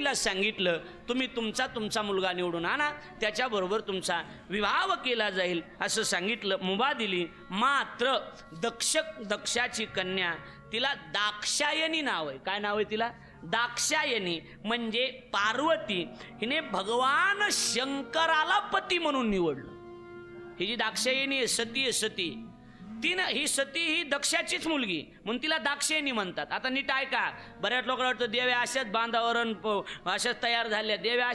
मुलीला सांगितलं तुम्ही तुमचा मुलगा निवडून आणा, त्याच्याबरोबर तुमचा विवाह केला जाईल असं सांगितलं, मुभा दिली. मात्र दक्षाची कन्या, तिला दाक्षायनी नाव आहे. काय नाव आहे तिला? दाक्षायनी, म्हणजे पार्वती. हिने भगवान शंकराला पती म्हणून निवडलं. ही जी दाक्षायनी आहे, सती आहे, सती, ही सती ही दक्षाचीच मुलगी म्हणून तिला दाक्षायनी म्हणतात. आता नीट ऐका, बऱ्याच लोकांना वाटतं देव्या अशाच बांधावरण अशाच तयार झाल्या. देव्या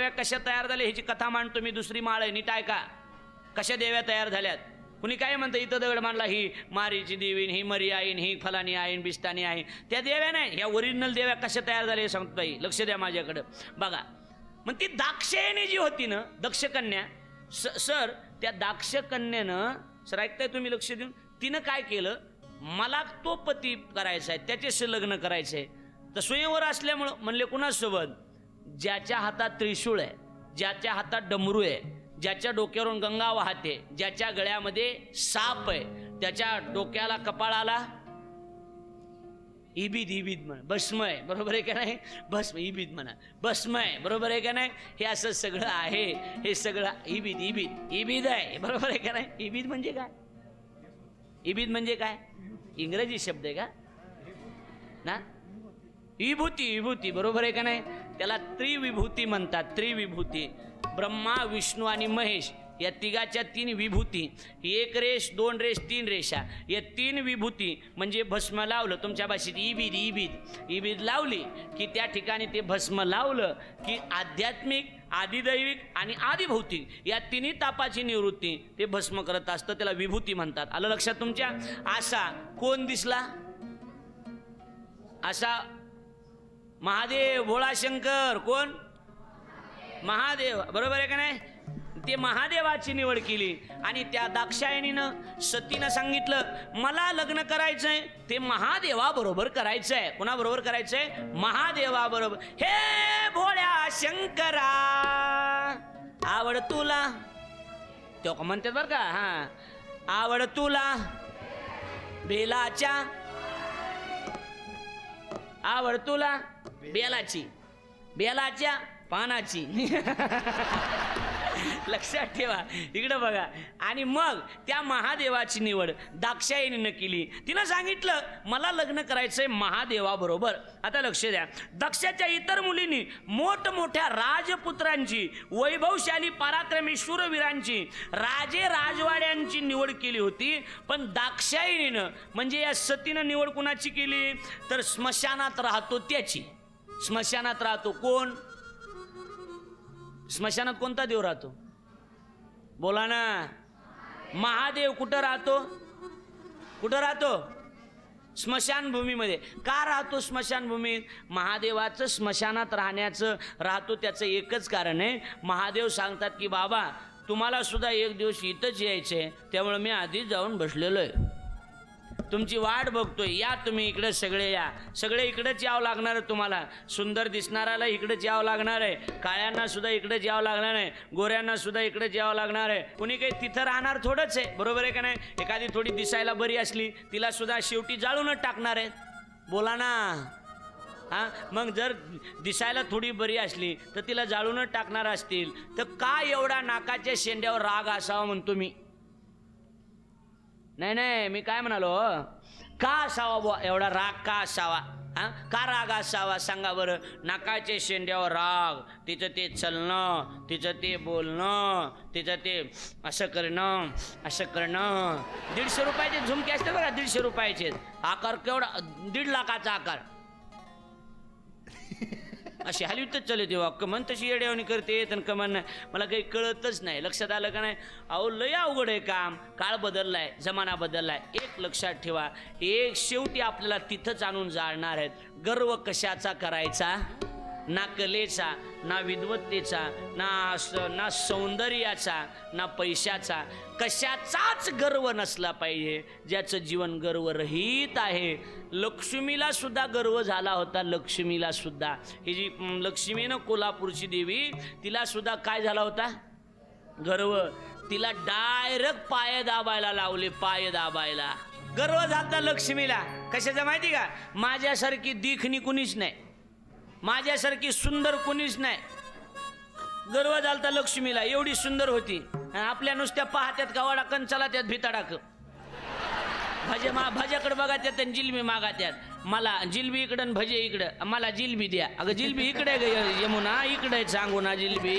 कशा तयार झाल्या ह्याची कथा मांडतो मी, दुसरी माळ आहे, नीट ऐका कशा देव्या तयार झाल्यात. कुणी काय म्हणतं इथं दगड मांडला, ही मारीची देवीन, ही मरी आईन, ही फलानी आईन, बिस्तानी आईन, त्या देव्या नाही. ह्या ओरिजिनल देव्या कशा तयार झाल्या हे सांगतो बाई, लक्ष द्या माझ्याकडं बघा. मग ती दाक्षायनी जी होती ना, दक्षकन्या, सर त्या दाक्षकन्यानं, सर ऐकताय तुम्ही लक्ष देऊन, तिनं काय केलं, मला तो पती करायचा आहे, त्याच्याशी लग्न करायचं आहे. तर स्वयंवर असल्यामुळं म्हणले कुणासोबत? ज्याच्या हातात त्रिशूळ आहे, ज्याच्या हातात डमरू आहे, ज्याच्या डोक्यावरून गंगा वाहते, ज्याच्या गळ्यामध्ये साप आहे, त्याच्या डोक्याला कपाळाला इबीद म्हणा, भस्म आहे, बरोबर आहे का नाही? भस्म इबीद म्हणा, भस्म आहे, बरोबर आहे का नाही? हे असं सगळं आहे, हे सगळं इबीद आहे, बरोबर आहे का नाही? इबीद म्हणजे काय? इबीद म्हणजे काय? इंग्रजी शब्द आहे का ना? विभूती, बरोबर आहे का नाही? त्याला त्रिविभूती म्हणतात, त्रिविभूती. ब्रह्मा, विष्णू आणि महेश या तिघाच्या तीन विभूती, एक रेष, दोन रेष, तीन रेषा, या तीन विभूती म्हणजे भस्म लावलं, तुमच्या भाषेत इबीद लावली की त्या ठिकाणी ते भस्म लावलं की आध्यात्मिक, आदिदैविक आणि आदिभौतिक या तिन्ही तापाची निवृत्ती ते भस्म करत असतं, त्याला विभूती म्हणतात. आलं लक्षात तुमच्या? असा कोण दिसला? असा महादेव, भोळाशंकर. कोण? महादेव, बरोबर आहे का नाही? ते महादेवाची निवड केली. आणि त्या दाक्षायणीनं, सतीनं सांगितलं मला लग्न करायचंय ते महादेवा बरोबर करायचंय. कोणाबरोबर करायचंय? महादेवा बरोबर. हे भोळ्या शंकरा आवड तुला, तो का म्हणतात बरं का, हा, आवड तुला बेलाच्या, आवड तुला बेलाच्या पानाची. लक्षात ठेवा, इकडं बघा. आणि मग त्या महादेवाची निवड दाक्षायणीनं केली. तिनं सांगितलं मला लग्न करायचंय महादेवाबरोबर. आता लक्ष द्या, दक्षाच्या इतर मुलींनी मोठमोठ्या राजपुत्रांची, वैभवशाली पराक्रमी शूरवीरांची, राजे राजवाड्यांची निवड केली होती. पण दाक्षायणीनं म्हणजे या सतीनं निवड कुणाची केली? तर स्मशानात राहतो त्याची. स्मशानात राहतो कोण? स्मशानात कोणता देव राहतो? बोला ना. महादेव. कुठं राहतो? कुठं राहतो? स्मशानभूमीमध्ये. का राहतो स्मशानभूमीत? महादेवाचं स्मशानात राहतो त्याचं एकच कारण आहे, महादेव सांगतात की बाबा तुम्हाला सुद्धा एक दिवस इथंच यायचंय, त्यामुळे मी आधीच जाऊन बसलेलो आहे, तुमची वाट बघतोय, या तुम्ही इकडे सगळे या. सगळे इकडेच यावं लागणार आहे तुम्हाला. सुंदर दिसणाऱ्याला इकडेच यावं लागणार आहे, काळ्यांना सुद्धा इकडेच यावं लागणार आहे, गोऱ्यांना सुद्धा इकडेच यावं लागणार आहे. कुणी काही तिथं राहणार थोडंच आहे, बरोबर आहे का नाही? एखादी थोडी दिसायला बरी असली तिला सुद्धा शेवटी जाळूनच टाकणार आहेत. बोला ना. हां, मग जर दिसायला थोडी बरी असली तर तिला जाळूनच टाकणार असतील तर का एवढा नाकाच्या शेंड्यावर राग असावा म्हणतो मी? नाही, मी काय म्हणालो, का असावा बुवा एवढा राग? का असावा? हां, का राग असावा सांगा बरं? नाकाच्या शेंड्यावर राग, तिचं ते चलणं, तिचं ते बोलणं, तिचं ते असं करणं, 150 रुपयाचे झुमके असते बघा, 150 रुपयाचे. आकार केवढा? 1.5 लाखाचा आकार. अशी हलवीतच चालू तेव्हा कमन तशी येड्यावणी करते, तर कमन मला काही कळतच नाही. लक्षात आलं का नाही? अहो लय अवघड आहे काम. काळ बदललाय, जमाना बदललाय. एक लक्षात ठेवा, एक शेवटी आपल्याला तिथंच आणून जाळणार आहेत. गर्व कशाचा करायचा? ना कलेचा, ना विद्वत्तेचा, ना सौंदर्याचा, ना पैशाचा, कशाचाच गर्व नसला पाहिजे. ज्याचं जीवन गर्वरहित आहे. लक्ष्मीला सुद्धा गर्व झाला होता. लक्ष्मीला सुद्धा, ही जी लक्ष्मीनं कोल्हापूरची देवी, तिला सुद्धा काय झाला होता? गर्व. तिला डायरेक्ट पाय दाबायला लावले, पाय दाबायला. गर्व झाला लक्ष्मीला. कशाचा माहिती का? माझ्यासारखी देखणी कुणीच नाही. माझ्यासारखी सुंदर कोणीच नाही. गर्व झालता लक्ष्मीला, एवढी सुंदर होती. आपल्या नुसत्या पाहत्यात गावाडा कंचाला त्यात भिताडाक भज्याकडे बघा त्यात आणि जिलबी मागा त्यात. मला जिलबी इकडं भजे इकडं, मला जिलबी द्या. अगं जिलबी इकडे यमुना, इकडे सांगू ना जिलबी.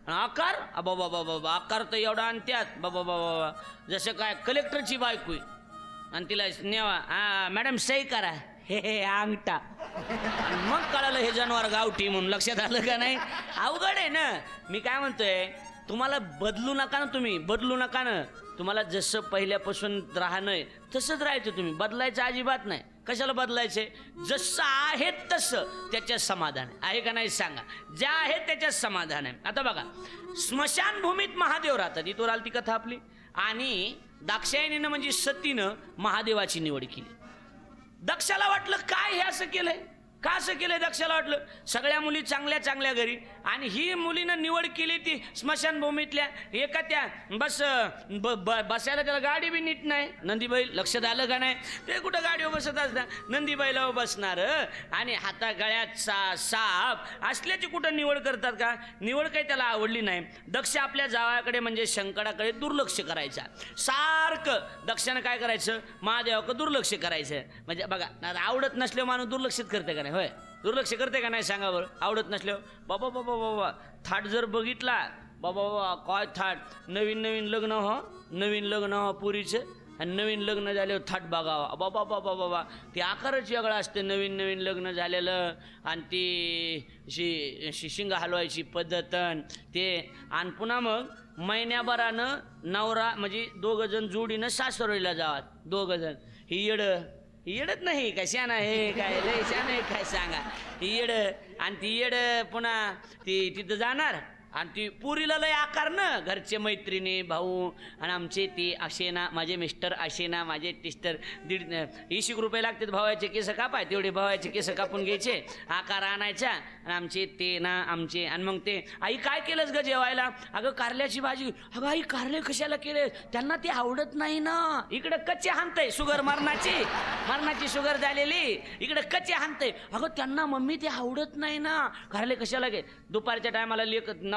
आकार बाबा बाबा आकार तर एवढा आणत्यात बाबा बाबा, जसं काय कलेक्टरची बायको आहे. आणि तिला नेवा, हा मॅडम सही करा, हे अंगठा. मग कळालं हे जनावर गावठी म्हणून. लक्षात आलं का नाही? अवघड आहे ना. मी काय म्हणतोय, तुम्हाला बदलू नका ना, तुम्ही बदलू नका ना. तुम्हाला जसं पहिल्यापासून राहणं तसंच राहायचं, तुम्ही बदलायचं अजिबात नाही. कशाला बदलायचे? जसं आहे तसं त्याच्यात समाधान आहे का नाही सांगा. ज्या आहे त्याच्यात समाधान आहे. आता बघा, स्मशानभूमीत महादेव राहतात, इथवर आली ती कथा आपली. आणि दाक्षायणीनं म्हणजे सतीनं महादेवाची निवड केली. दक्षाला वाटलं काय हे असं केलंय, का असं केलंय? दक्षाला वाटलं सगळ्या मुली चांगल्या चांगल्या घरी, आणि ही मुलीनं निवड केली ती स्मशानभूमीतल्या एका त्या बसायला त्याला गाडी बी नीट नाही. नंदीबाई, लक्षात आलं का नाही? ते कुठं गाडीवर बसत असतात, नंदीबाईला बसणार. आणि हाता गळ्यात साप असल्याची कुठं निवड करतात का? निवड काही त्याला आवडली नाही. दक्ष आपल्या जावयाकडे म्हणजे शंकराकडे दुर्लक्ष करायचा. सारखं दक्षानं काय करायचं, महादेवाकडे दुर्लक्ष करायचं. म्हणजे बघा, आवडत नसल्यावर माणूस दुर्लक्षित करते का नाही? होय, दुर्लक्ष करते का नाही सांगा बरं? आवडत नसल्यावर बाबा बाबा बाबा थाट जर बघितला, बाबा बाबा काय थाट, नवीन नवीन लग्न हो पुरीचं, आणि नवीन लग्न झाल्यावर थाट बघावा. बाबा बाबा बाबा ते आकारच वेगळा असते. नवीन नवीन लग्न झालेलं, आणि ती शिंगा हलवायची पद्धत ते. आणि पुन्हा मग महिन्याभरानं नवरा म्हणजे दोघं जण जोडीनं सासरोईला जावात, दोघं जण. ही येडत नाही काय शाना, हे काय लय शान आहे काय सांगा. ही येड, आणि ती येड पुन्हा ती तिथं जाणार, आणि ती पुरीला लय आकार ना, घरचे मैत्रिणी भाऊ, आणि आमचे ते असे ना, माझे मिस्टर असे ना, माझे टिस्टर 150 रुपये लागतात भावाचे केस कापाय, तेवढे भावाचे केस कापून घ्यायचे, आकार आणायचा, आणि आमचे ते ना आमचे. आणि मग ते, आई काय केलंस ग जेवायला? अगं कारल्याची भाजी. अगं आई कारले कशाला केले? त्यांना ते आवडत नाही ना. इकडं कच्चे हाणतंय, शुगर मरणाची शुगर झालेली, इकडं कच्चे हाणतंय. अगं त्यांना मम्मी ते आवडत नाही ना, कारले कशाला गे. दुपारच्या टायमाला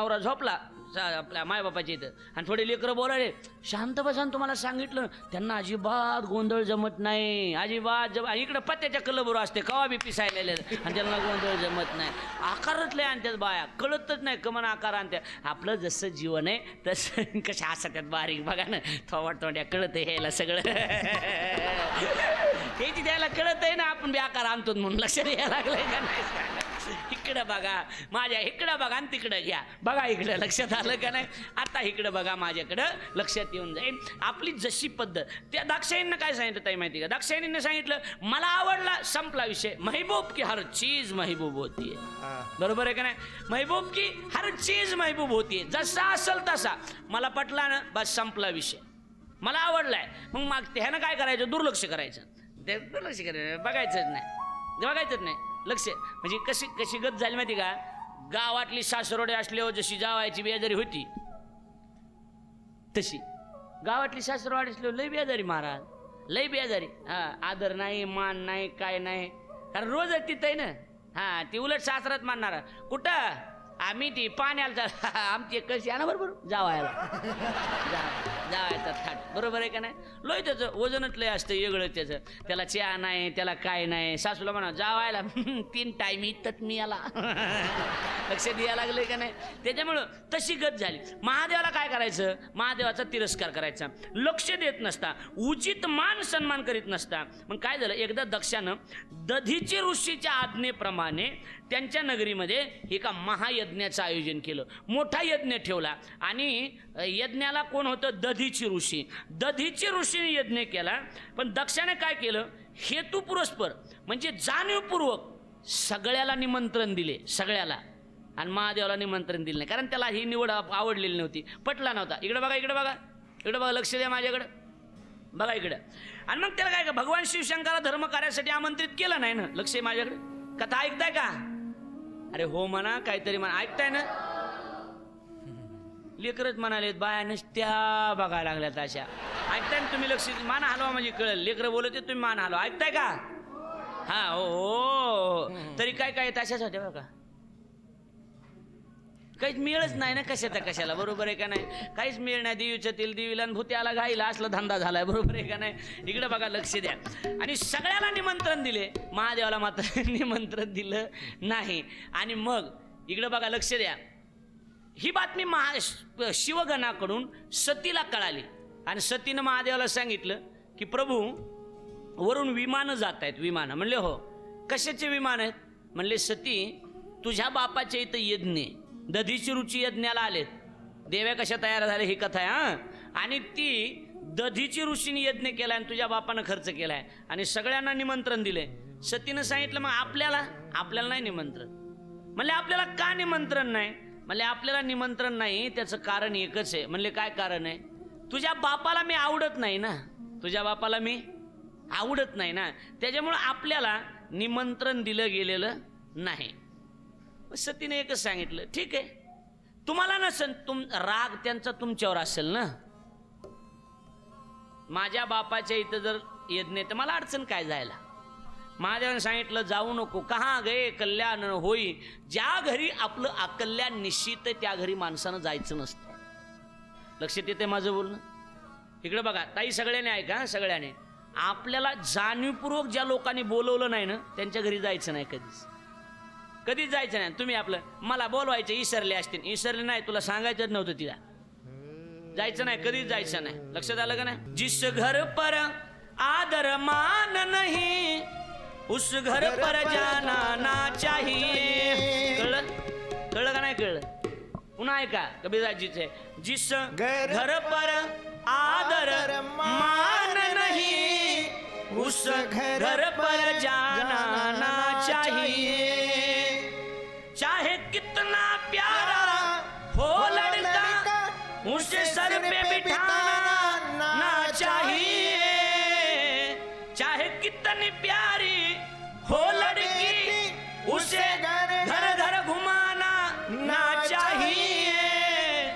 नवरा झोपला आपल्या मायबापाच्या इथं, आणि थोडे लेकरं बोलायले, शांत बसान, तुम्हाला सांगितलं. त्यांना अजिबात गोंधळ जमत नाही, अजिबात इकडं पत्त्याच्या कलबरोबर असते, कवा बी पिसायलेले, आणि त्यांना गोंधळ जमत नाही. आकारच लय आणतात बाया, कळतच नाही कमन आकार आणत्या. आपलं जसं जीवन आहे तसं कशा असतात बारीक, बघा ना, थोड्या कळत ह्याला सगळं हे द्यायला कळत आहे ना, आपण बी आकार आणतो म्हणून लक्षात यायला लागलंय का नाही? इकडं बघा, माझ्या इकडं बघा, आणि तिकडं घ्या, बघा इकडं. लक्षात आलं का नाही? आता इकडं बघा, माझ्याकडं लक्षात येऊन जाईल. आपली जशी पद्धत. त्या दाक्षायणीनं काय सांगितलं ताई माहिती का? दाक्षायणीनं सांगितलं, मला आवडला, संपला विषय. महबूब की हर चीज महबूब होती है. बरोबर आहे का नाही? महबूब की हर चीज महबूब होती है. जसा असेल तसा मला पटला ना, बस संपला विषय. मला आवडलाय, मग ह्यानं काय करायचं? दुर्लक्ष करायचं. ते दुर्लक्ष करायचं, बघायचंच नाही. लक्ष म्हणजे कशी गत झाली माहिती का? गावातली सासरोडे असल्यावर जशी जावायची बेजारी होती, तशी गावातली सासरोड असल्यावर लय बेजारी महाराज, लय बेजारी. हा, आदर नाही, मान नाही, काय नाही. कारण रोज तिथं आहे ना. हा, ती उलट सासरात मानणारा. कुठं आम्ही ती पाण्याला आमची कशी आहे ना, बरोबर जावायला जावायचा थाट, बरोबर आहे का नाही? लोय त्याचं वजनच लय असतं वेगळं त्याचं. त्याला चहा नाही, त्याला काय नाही. सासूला म्हणा जावायला 3 टाईम इतत मी याला लक्ष द्यायला लागलं का नाही? त्याच्यामुळं तशी गत झाली. महादेवाला काय करायचं? महादेवाचा तिरस्कार करायचा, लक्ष देत नसता, उचित मान सन्मान करीत नसता. मग काय झालं? एकदा दक्षानं दधीची ऋषीच्या आज्ञेप्रमाणे त्यांच्या नगरीमध्ये एका महायज्ञाचं आयोजन केलं. मोठा यज्ञ ठेवला, आणि यज्ञाला कोण होतं? दधीची ऋषी. दधीची ऋषीने यज्ञ केला. पण दक्षाने काय केलं? हेतुपुरस्पर म्हणजे जाणीवपूर्वक सगळ्याला निमंत्रण दिले, सगळ्याला. आणि महादेवाला निमंत्रण दिलं नाही, कारण त्याला ही निवड आवडलेली नव्हती, पटला नव्हता. इकडं बघा, इकडं बघा, इकडं बघा, लक्ष द्या माझ्याकडं, बघा इकडं. आणि मग त्याला काय का भगवान शिवशंकराला धर्म कार्यासाठी आमंत्रित केलं नाही ना. लक्ष आहे माझ्याकडे. कथा ऐकताय का? अरे हो म्हणा, काहीतरी म्हणा. ऐकताय ना? लेकरच म्हणाले, बाया नसत्या बघायला लागल्यात अशा. ऐकताय ना तुम्ही? लक्ष मान हलवा म्हणजे कळेल. लेकरं बोलत तुम्ही मान हलवा. ऐकताय का? हा हो तरी काय काय तशासाठी बघा काहीच मिळच नाही ना कशाला बरोबर आहे का नाही काहीच मिळ नाही देवीच्या तेल देवीला आणि भूत्याला घाईला असला धंदा झालाय बरोबर आहे का नाही इकडे बघा लक्ष द्या आणि सगळ्याला निमंत्रण दिले महादेवाला मात्र निमंत्रण दिलं नाही आणि मग इकडे बघा लक्ष द्या ही बातमी शिवगणाकडून सतीला कळाली आणि सतीनं महादेवाला सांगितलं की प्रभू वरून विमानं जात आहेत विमानं म्हणले हो कशाचे विमान आहेत म्हणले सती तुझ्या बापाच्या इथं यज्ञ दधीची रुची यज्ञाला आलेत देव्या कशा तयार झाल्या ही कथा आहे हा आणि ती दधीची ऋषीने यज्ञ केलाय आणि तुझ्या बापानं खर्च केलाय आणि सगळ्यांना निमंत्रण दिले सतीनं सांगितलं मग आपल्याला नाही निमंत्रण म्हणले आपल्याला का निमंत्रण नाही म्हणले आपल्याला निमंत्रण नाही त्याचं कारण एकच आहे म्हणले काय कारण आहे तुझ्या बापाला मी आवडत नाही ना तुझ्या बापाला मी आवडत नाही ना त्याच्यामुळे आपल्याला निमंत्रण दिलं गेलेलं नाही सतीने एकच सांगितलं ठीक आहे तुम्हाला नसेल राग त्यांचा तुमच्यावर असेल ना माझ्या बापाच्या इथं जर यज्ञ तर मला अडचण काय जायला महादेवाने सांगितलं जाऊ नको कहा गे कल्याण होई ज्या घरी आपलं अकल्याण निश्चित त्या घरी माणसानं जायचं नसतं लक्षात येते माझं बोलणं इकडे बघा ताई सगळ्यांनी ऐका सगळ्याने आपल्याला जाणीवपूर्वक ज्या लोकांनी बोलवलं नाही ना त्यांच्या घरी जायचं नाही कधीच जायचं नाही तुम्ही आपलं मला बोलवायचं इसरले असतील इसरले नाही तुला सांगायचं नव्हतं तिला जायचं नाही कधीच जायचं नाही लक्षात आलं का नाही जिस घर पर आदर मान नहीं उस घर पर जाना ना चाहिए कळलं का नाही कळलं पुन्हा ऐका कबीरदासजीचे जिस घर पर आदर मान नहीं उस घर पर जाना ना चाहिए चाहे कितना प्यारा हो लड़का उसे सर पे बिठाना ना चाहिए चाहे कितनी प्यारी हो लड़की उसे घर घर घुमाना ना चाहिए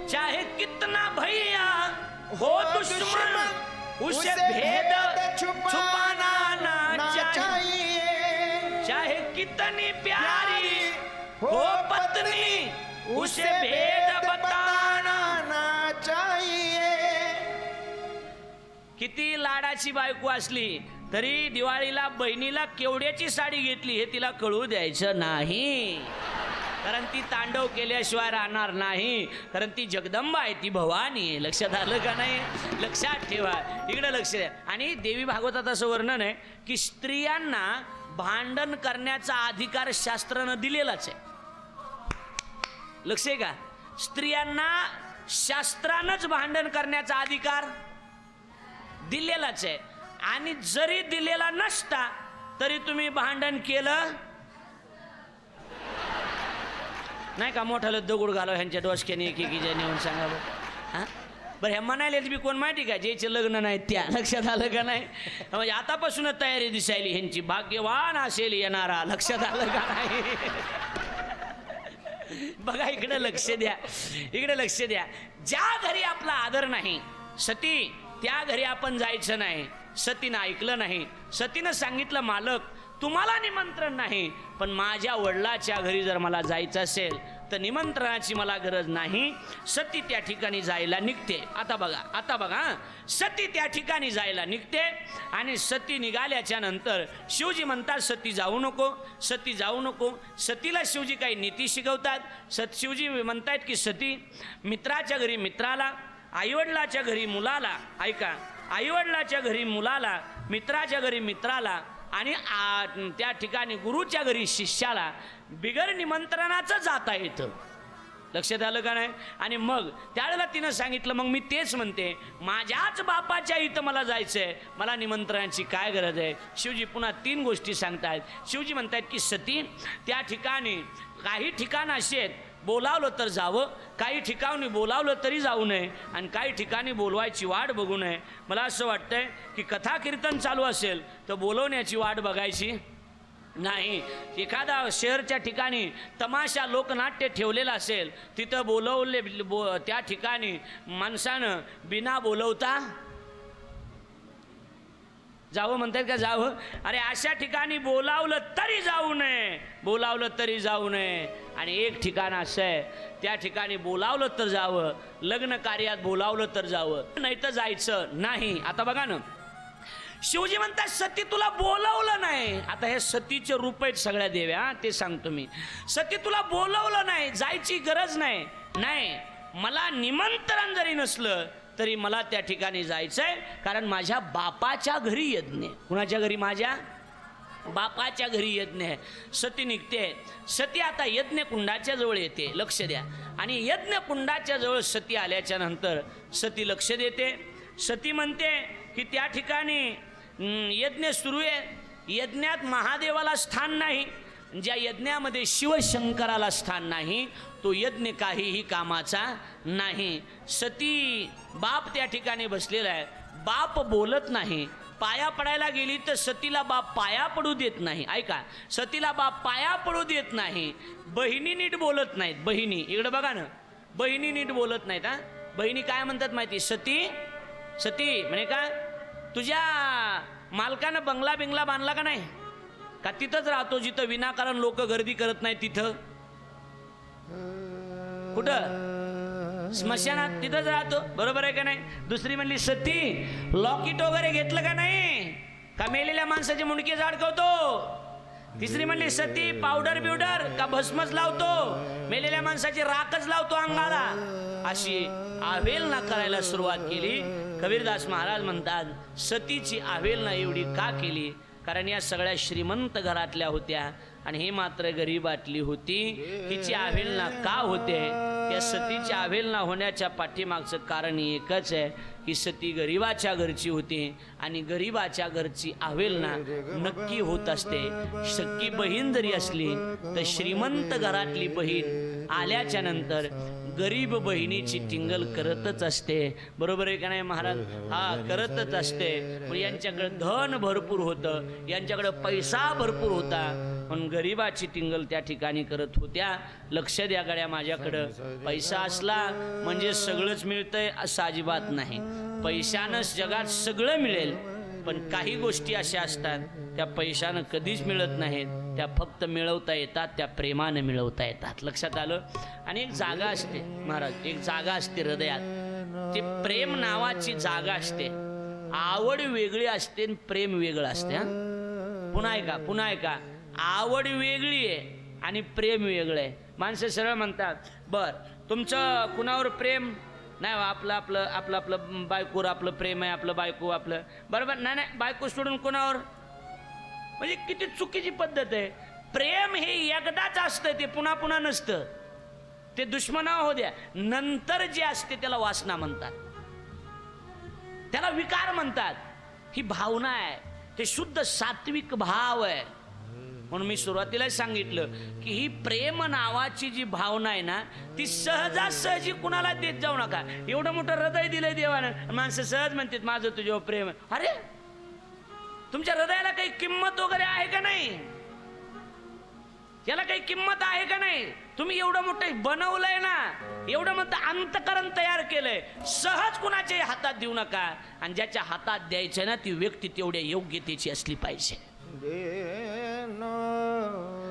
चाहे कितना भैया हो दुश्मन उसे भेद छुपाना ना चाहिए चाहे कितनी प्यारी हो पत्नी उसे भेद बताना ना चाहिए किती लाडाची बायको असली तरी दिवाळीला बहिणीला केवड्याची साडी घेतली हे तिला कळू द्यायचं नाही कारण ती तांडव केल्याशिवाय राहणार नाही कारण ती जगदंबा आहे ती भवानी आहे लक्षात आलं का नाही लक्षात ठेवा इकडे लक्ष द्या आणि देवी भागवतात असं वर्णन आहे की स्त्रियांना भांडण करण्याचा अधिकार शास्त्रानं दिलेलाच आहे लक्ष आहे का स्त्रियांना शास्त्रानंच भांडण करण्याचा अधिकार दिलेलाच आहे आणि जरी दिलेला नसता तरी तुम्ही भांडण केलं नाही का मोठाला दगड घालव ह्यांच्या डोसक्याने एकेकीच्या नेऊन सांगावं हां बरं ह्या म्हणायला बी कोण माहिती का ज्याचे लग्न नाही त्या लक्षात आलं का नाही म्हणजे आतापासूनच तयारी दिसायली ह्यांची भाग्यवान असेल येणारा लक्षात आलं का नाही बघा इकडे लक्ष द्या ज्या घरी आपला आदर नाही सती त्या घरी आपण जायचं नाही सतीनं ऐकलं नाही सतीनं सांगितलं मालक तुम्हाला निमंत्रण नाही पण माझ्या वडिलाच्या घरी जर मला जायचं असेल तर निमंत्रणाची मला गरज नाही सती त्या ठिकाणी जायला निघते आता बघा सती त्या ठिकाणी जायला निघते आणि सती निघाल्याच्या नंतर शिवजी म्हणतात सती जाऊ नको सतीला शिवजी काही नीती शिकवतात शिवजी म्हणतात की सती मित्राच्या घरी मित्राला आईवडिलाच्या घरी मुलाला ऐका आईवडिलाच्या घरी मुलाला मित्राच्या घरी मित्राला आणि त्या ठिकाणी गुरुच्या घरी शिष्याला बिगर निमंत्रणाचं जाता येतं लक्षात आलं का नाही आणि मग त्यावेळेला तिनं सांगितलं मग मी तेच म्हणते माझ्याच बापाच्या इथं मला जायचंय मला निमंत्रणाची काय गरज आहे शिवजी पुन्हा 3 गोष्टी सांगतायत शिवजी म्हणतायत की सती त्या ठिकाणी काही ठिकाण अशी आहेत बोलावलं तर जावं काही ठिकाणी बोलावलं तरी जाऊ नये आणि काही ठिकाणी बोलवायची वाट बघू नये मला असं वाटतंय की कथा कीर्तन चालू असेल तर बोलवण्याची वाट बघायची नाही एखादा शहरच्या ठिकाणी तमाशा लोकनाट्य ठेवलेलं असेल तिथं बोलवले त्या ठिकाणी माणसानं बिना बोलवता जावं म्हणतात का जावं? अरे अशा ठिकाणी बोलावलं तरी जाऊ नये, बोलावलं तरी जाऊ नये. आणि एक ठिकाण असं आहे, त्या ठिकाणी बोलावलं तर जावं, लग्न कार्यात बोलावलं तर जावं, नाही तर जायचं नाही. आता बघा ना, शिवजी म्हणतात सती तुला बोलवलं नाही. आता हे सतीचे रूप आहेत सगळ्या देव्या, ते सांगतो मी. सती तुला बोलवलं नाही, जायची गरज नाही. नाही, मला निमंत्रण जरी नसलं तरी मला त्या ठिकाणी जायचंय, कारण माझ्या बापाच्या घरी यज्ञ आहे. कुणाच्या घरी? माझ्या बापाच्या घरी यज्ञ आहे. सती निघते. सती आता यज्ञ कुंडाच्या जवळ येते, लक्ष द्या. आणि यज्ञ कुंडाच्या जवळ सती आल्याच्या नंतर सती लक्ष देते. सती म्हणते की त्या ठिकाणी यज्ञ सुरू आहे, यज्ञात महादेवाला स्थान नाही, ज्या यज्ञामध्ये शिवशंकराला स्थान नाही तो यज्ञ काहीही कामाचा नाही. सती बाप त्या ठिकाणी बसलेला आहे, बाप बोलत नाही. पाया पडायला गेली तर सतीला बाप पाया पडू देत नाही. ऐका, सतीला बाप पाया पडू देत नाही. बहिणी नीट बोलत नाहीत. बहिणी इकडे बघा ना, बहिणी नीट बोलत नाहीत. हा, बहिणी काय म्हणतात माहिती? सती सती म्हणे का तुझ्या मालकानं बंगला बिंगला बांधला का नाही? का तिथंच राहतो जिथं विनाकारण लोक गर्दी करत नाही तिथं? कुठं? स्मशानात तिथंच राहतो. बरोबर आहे का नाही? दुसरी म्हणली सती लॉकेट वगैरे घेतलं का नाही? का मेलेल्या माणसाचे मुंडके अडकवतो? तिसरी म्हणली सती पावडर बिवडर का भस्मच लावतो? मेलेल्या माणसाची राखच लावतो अंगाला. अशी आवेलना करायला सुरुवात केली. कबीरदास महाराज म्हणतात सतीची आवेलना एवढी का केली? कारण या सगळ्या श्रीमंत घरातल्या होत्या आणि ही मात्र गरीबातली होती. हिची आवेलना का होते? त्या सतीची आवेलना होण्याच्या पाठीमागचं कारण एकच आहे की सती गरीबाच्या घरची होती आणि गरीबाच्या घरची आवेलना नक्की होत असते. सख्खी बहीण जरी असली तर श्रीमंत घरातली बहीण आल्याच्या नंतर गरीब बहिणीची टिंगल करतच असते. बरोबर आहे का नाही महाराज? हा, करतच असते. पण यांच्याकडे धन भरपूर होतं, यांच्याकडे पैसा भरपूर होता, पण गरीबाची टिंगल त्या ठिकाणी करत होत्या. लक्ष द्या गड्या, माझ्याकडं पैसा असला म्हणजे सगळंच मिळतंय असं अजिबात नाही. पैशानंच जगात सगळं मिळेल, पण काही गोष्टी अशा असतात त्या पैशानं कधीच मिळत नाहीत. त्या फक्त मिळवता येतात, त्या प्रेमानं मिळवता येतात. लक्षात आलं? आणि एक जागा असते महाराज, एक जागा असते हृदयात, ती प्रेम नावाची जागा असते. आवड वेगळी असते आणि प्रेम वेगळं असते. हा, पुन्हा ऐका, पुन्हा ऐका. आवड वेगळी आहे आणि प्रेम वेगळं आहे. माणसं सरळ म्हणतात बर तुमचं कुणावर प्रेम नाही, आपलं आपलं आपलं आपलं बायकोवर आपलं प्रेम आहे, आपलं बायको आपलं. बरोबर नाही? नाही, बायको सोडून कोणावर? म्हणजे किती चुकीची पद्धत आहे. प्रेम हे एकदाच असतं, ते पुन्हा पुन्हा नसतं. ते दुश्मना हो द्या, नंतर जे असते त्याला वासना म्हणतात, त्याला विकार म्हणतात. ही भावना आहे, ते शुद्ध सात्विक भाव आहे. म्हणून मी सुरुवातीला सांगितलं की ही प्रेम नावाची जी भावना आहे ना, ती सहजासहजी कुणाला देत जाऊ नका. एवढं मोठं हृदय दिलंय देवानं, माणसं सहज म्हणतात माझं तुझ्यावर प्रेम आहे. अरे, तुमच्या हृदयाला काही किंमत वगैरे आहे का नाही? याला काही किंमत आहे का नाही? तुम्ही एवढं मोठं बनवलंय ना, एवढं मोठं अंतकरण तयार केलंय, सहज कुणाच्या हातात देऊ नका. आणि ज्याच्या हातात द्यायचं ना, ती व्यक्ती तेवढ्या योग्यतेची असली पाहिजे.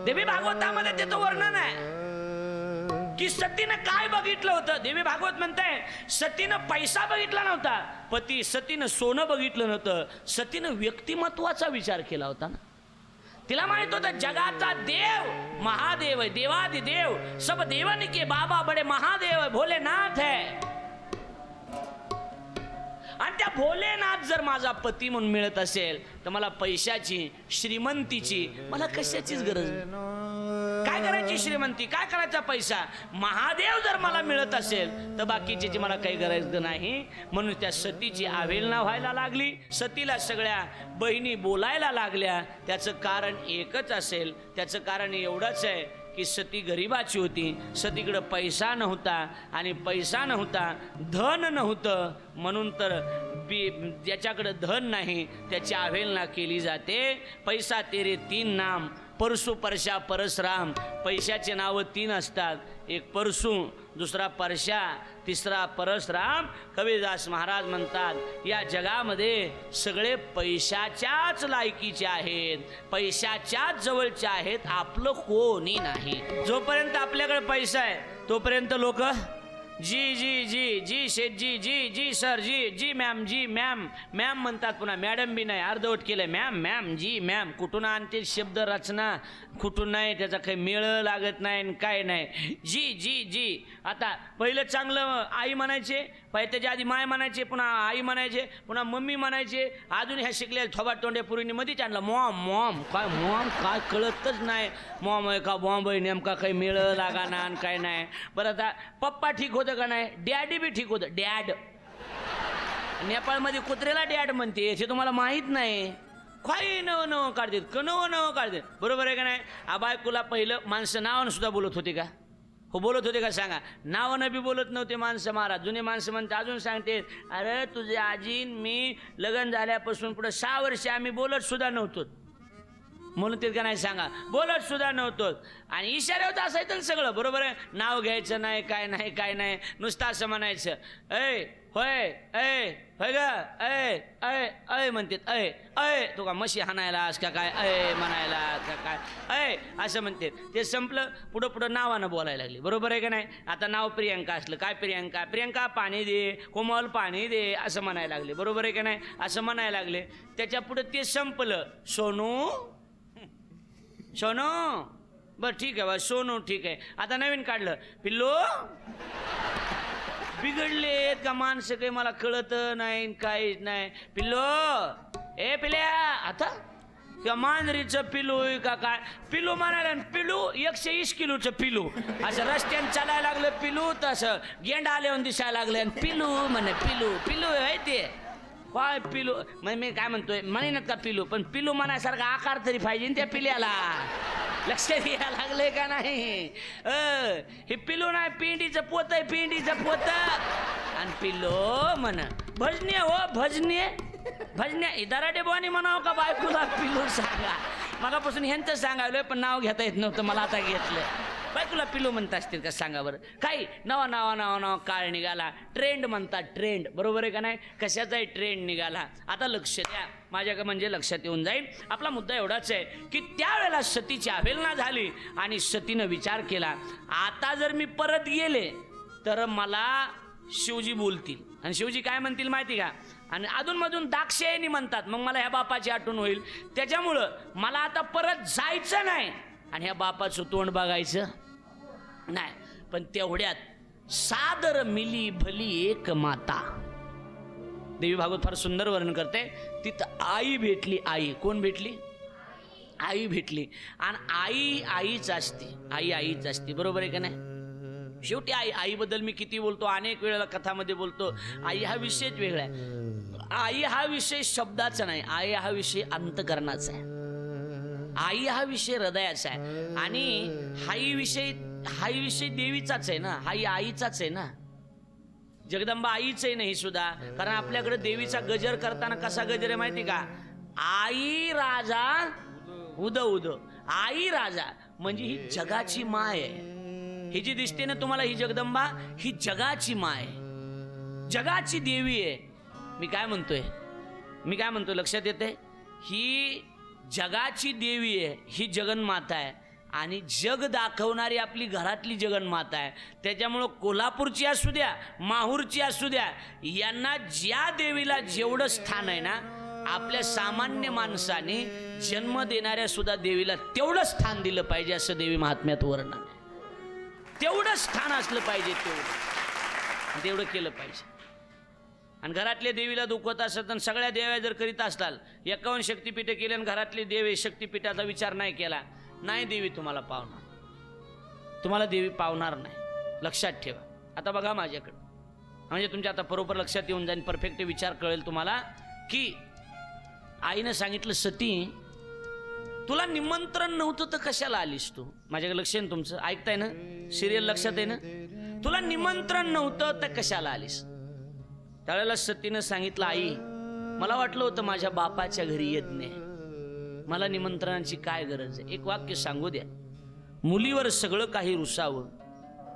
देवी भागवतामध्ये त्याचं वर्णन आहे की सतीनं काय बघितलं होतं. देवी भागवत म्हणताय सतीनं पैसा बघितला नव्हता, पती सतीनं सोनं बघितलं नव्हतं, सतीनं व्यक्तिमत्वाचा विचार केला होता ना. तिला माहित होतं जगाचा देव महादेव है, देवादिदेव सब देवन के बाबा बड़े महादेव है, भोलेनाथ है. आणि त्या भोलेनाथ जर माझा पती म्हणून मिळत असेल तर मला पैशाची, श्रीमंतीची, मला कशाचीच गरज नाही. काय करायची श्रीमंती, काय करायचा पैसा? महादेव जर मला मिळत असेल तर बाकीची मला काही गरज नाही. म्हणून त्या सतीची आवेलना व्हायला लागली. सतीला सगळ्या बहिणी बोलायला लागल्या. त्याचं कारण एकच असेल, त्याचं कारण एवढंच आहे की सती गरीबाची होती. सतीकडे पैसा नव्हता आणि पैसा नव्हता, धन नव्हतं. म्हणून तर ज्याच्याकडे धन नाही त्याची अवहेलना केली जाते. पैसा तेरे तीन नाम, परसू, परशा, परसराम. पैशाचे नावं 3 असतात. एक परसू, दुसरा परशा, तिसरा परसराम. कबीरदास महाराज म्हणतात या जगामध्ये सगळे पैशाच्याच लायकीचे आहेत, पैशाच्याच जवळचे आहेत, आपलं कोणी नाही. जोपर्यंत आपल्याकडे पैसा आहे तोपर्यंत लोक जी जी जी जी शेठजी, जी जी सर, जी जी मॅम, जी मॅम, मॅम म्हणतात. पुन्हा मॅडम बी नाही, अर्धवट केलंय. मॅम मॅम, जी मॅम. कुठून आणते शब्द रचना, कुठून नाही, त्याचा काही मेळ लागत नाही, काय नाही. जी जी जी. आता पहिलं चांगलं आई म्हणायचे, त्याच्या आधी माय म्हणायचे, पुन्हा आई म्हणायचे, पुन्हा मम्मी म्हणायचे. अजून ह्या शिकलेल्या थोबाट तोंड्या पुरीने मध्येच आणला मॉम. मॉम काय, मॉम काय कळतच नाही. मॉम आहे का बॉम्ब आहे, नेमका काही मेळ लागा ना काय नाही. बरं आता पप्पा ठीक होतं का नाही, डॅडी बी ठीक होतं. डॅड, नेपाळमध्ये कुत्र्याला डॅड म्हणते, हे तुम्हाला माहीत नाही. काही नवं नवं काढतात, नवं नवं काढतात. बरोबर आहे का नाही. बायकोला पहिलं माणसं नावानं सुद्धा बोलत होते का? हो बोलत होते का सांगा. नावानं बी बोलत नव्हते माणसं महाराज. जुने माणसं म्हणते, अजून सांगते, अरे तुझे आजीन मी लग्न झाल्यापासून पुढे 6 वर्ष आम्ही बोलत सुद्धा नव्हतो. म्हणून ते का नाही सांगा, बोलत सुद्धा नव्हतो. आणि इशाऱ्यावर तर असायचं सगळं. बरोबर आहे. नाव घ्यायचं नाही, काय नाही, काय नाही, नुसतं असं म्हणायचं. ऐ होय, ऐ होय ग, ऐ ऐ ऐ म्हणतात. ऐ ऐ तू का म्हशी हाणायलास का काय, ऐ म्हणायला का काय, ऐ असं म्हणते. ते संपलं, पुढं पुढं नावानं बोलायला लागली. बरोबर आहे का नाही. आता नाव प्रियंका असलं, काय प्रियंका, प्रियंका पाणी दे, कोमल पाणी दे, असं म्हणायला लागले. बरोबर आहे का नाही. असं म्हणायला लागले. त्याच्या पुढं ते संपलं. सोनू, सोनू, बरं ठीक आहे बा, सोनू ठीक आहे. आता नवीन काढलं, पिल्लू. बिघडलेत का माणसं, काही मला कळत नाही, काहीच नाही. पिल्लू, ए पिल्या. आता किंवा मांजरीचं पिलू का काय, पिलू म्हणायला. पिलू 120 किलोचं पिलू. असं रस्त्यानं चालायला लागलं पिलू, तसं गेंडा आल्यावर दिसायला लागले. आणि पिलू म्हणे, पिलू पिलू आहे ते काय पिलू. मग मी काय म्हणतोय, म्हणेनच का पिलू, पण पिलू म्हणायसारखा आकार तरी पाहिजे त्या पिल्याला. लक्ष द्यायला लागले का नाही. हे पिलू नाही, पिंडीचं पोत आहे, पिंडीचं पोत. आणि पिल्लो म्हण भजने, हो भजने, भजने. दराडे बोनी म्हणावं का बायकोला पिलू सांगा. मगापासून ह्यांचं सांगायलोय, पण नाव घेता येत नव्हतं मला, आता घेतलं. बायकोला पिलू म्हणत असतील का सांगा बरं. काही नवा नवा नवा नवा काळ निघाला, ट्रेंड म्हणतात, ट्रेंड. बरोबर आहे का नाही. कशाचाही ट्रेंड निघाला. आता लक्ष द्या, माझ्या म्हणजे लक्षात येऊन जाईल. आपला मुद्दा एवढाच आहे की त्यावेळेला सतीची अवहेलना झाली आणि सतीनं विचार केला, आता जर मी परत गेले तर मला शिवजी बोलतील. आणि शिवजी काय म्हणतील माहिती का. आणि अधूनमधून दाक्षायणी म्हणतात, मग मला ह्या बापाची आठवण होईल. त्याच्यामुळं मला आता परत जायचं नाही आणि ह्या बापाचं तोंड बघायचं नाही. पण तेवढ्यात सादर मिली भली एक माता. देवी भागवत फार सुंदर वर्णन करते. तिथं आई भेटली. आई कोण भेटली. आई भेटली. आणि आई आईच असते. आई आईच असते. बरोबर आहे का नाही. शेवटी आई, आईबद्दल मी किती बोलतो, अनेक वेळेला कथामध्ये बोलतो. आई हा विषयच वेगळा आहे. आई हा विषय शब्दाचा नाही, आई हा विषय अंतकरणाचा आहे. आई हा विषय हृदयाचा आहे. आणि हाही विषय देवीचाच आहे ना, हाही आईचाच आहे ना. जगदंबा आईच आहे नाही सुद्धा. कारण आपल्याकडे देवीचा गजर करताना कसा गजर आहे माहिती का. आई राजा उद उद. आई राजा म्हणजे ही जगाची माय आहे. ही जी दिसते ना तुम्हाला, ही जगदंबा, ही जगाची माय, जगाची देवी आहे. मी काय म्हणतोय लक्षात येते. ही जगाची देवी आहे, ही जगन्माता आहे. आणि जग दाखवणारी आपली घरातली जगन्माता आहे. त्याच्यामुळं कोल्हापूरची असू द्या, माहूरची असू द्या, यांना ज्या देवीला जेवढं स्थान आहे ना, आपल्या सामान्य माणसाने जन्म देणाऱ्या सुद्धा देवीला तेवढं स्थान दिलं पाहिजे, असं देवी महात्म्यात वर्णन आहे. तेवढं स्थान असलं पाहिजे, तेवढं केलं पाहिजे. आणि घरातल्या देवीला दुखवत असत आणि सगळ्या देव्या जर करीत असताल, 51 शक्तिपीठे केले आणि घरातली देवी शक्तिपीठाचा विचार नाही केला, नाही देवी तुम्हाला पावणार. तुम्हाला देवी पावणार नाही, लक्षात ठेवा. आता बघा माझ्याकडं, म्हणजे तुमच्या आता बरोबर लक्षात येऊन जाईल, परफेक्ट विचार कळेल तुम्हाला. की आईनं सांगितलं, सती तुला निमंत्रण नव्हतं तर कशाला आलीस तू. माझ्याकडे लक्ष आहे ना तुमचं, ऐकताय ना, सिरियल लक्षात आहे ना. तुला निमंत्रण नव्हतं तर कशाला आलीस. त्यावेळेला सतीनं सांगितलं, आई मला वाटलं होतं माझ्या बापाच्या घरी यज्ञ आहे, मला निमंत्रणाची काय गरज आहे? एक वाक्य सांगू द्या. मुलीवर सगळं काही रुसावं,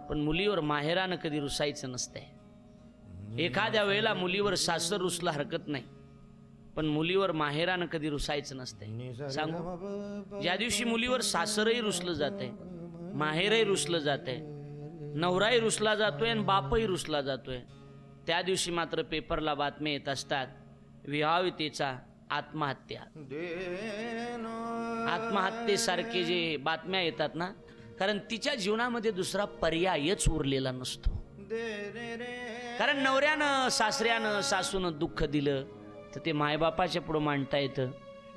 पण मुलीवर माहेरानं कधी रुसायचं नसतंय. एखाद्या वेळेला मुलीवर सासर रुसला हरकत नाही, पण मुलीवर माहेरानं कधी रुसायचं नसतंय. सांगू, ज्या दिवशी मुलीवर सासरही रुसलं जातंय, माहेरही रुसलं जातंय, नवराही रुसला जातोय आणि बापही रुसला जातोय, त्या दिवशी मात्र पेपरला बातम्या येत असतात, विवाहितेचा आत्महत्या. आत्महत्येसारखे जे बातम्या येतात ना, कारण तिच्या जीवनामध्ये दुसरा पर्यायच उरलेला नसतो. कारण नवऱ्यानं, सासऱ्यानं, सासूनं दुःख दिलं तर ते मायबापाच्या पुढं मांडता येतं,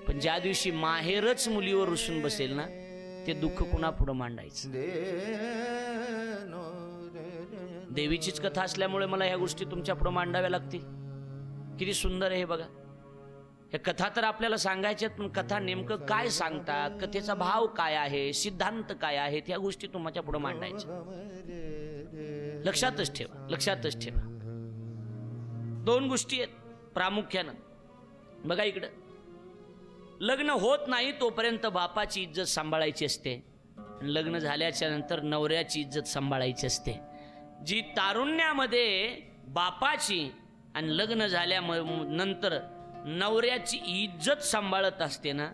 पण ज्या दिवशी माहेरच मुलीवर रुसून बसेल ना, ते दुःख कुणा पुढं मांडायचं? देवीचीच कथा असल्यामुळे मला ह्या गोष्टी तुमच्या पुढं मांडाव्या लागतील. किती सुंदर आहे हे बघा. हे कथा तर आपल्याला सांगायच्यात, पण कथा नेमकं काय सांगतात, कथेचा भाव काय आहे, सिद्धांत काय आहेत, ह्या गोष्टी तुमच्या पुढे मांडायच्या. लक्षातच ठेवा, लक्षातच ठेवा. दोन गोष्टी आहेत प्रामुख्यानं. बघा इकडं, लग्न होत नाही तोपर्यंत बापाची इज्जत सांभाळायची असते, लग्न झाल्याच्या नंतर नवऱ्याची इज्जत सांभाळायची असते. जी तारुण्यामध्ये बापाची आणि लग्न झाल्यानंतर नवऱ्याची इज्जत सांभाळत असते ना,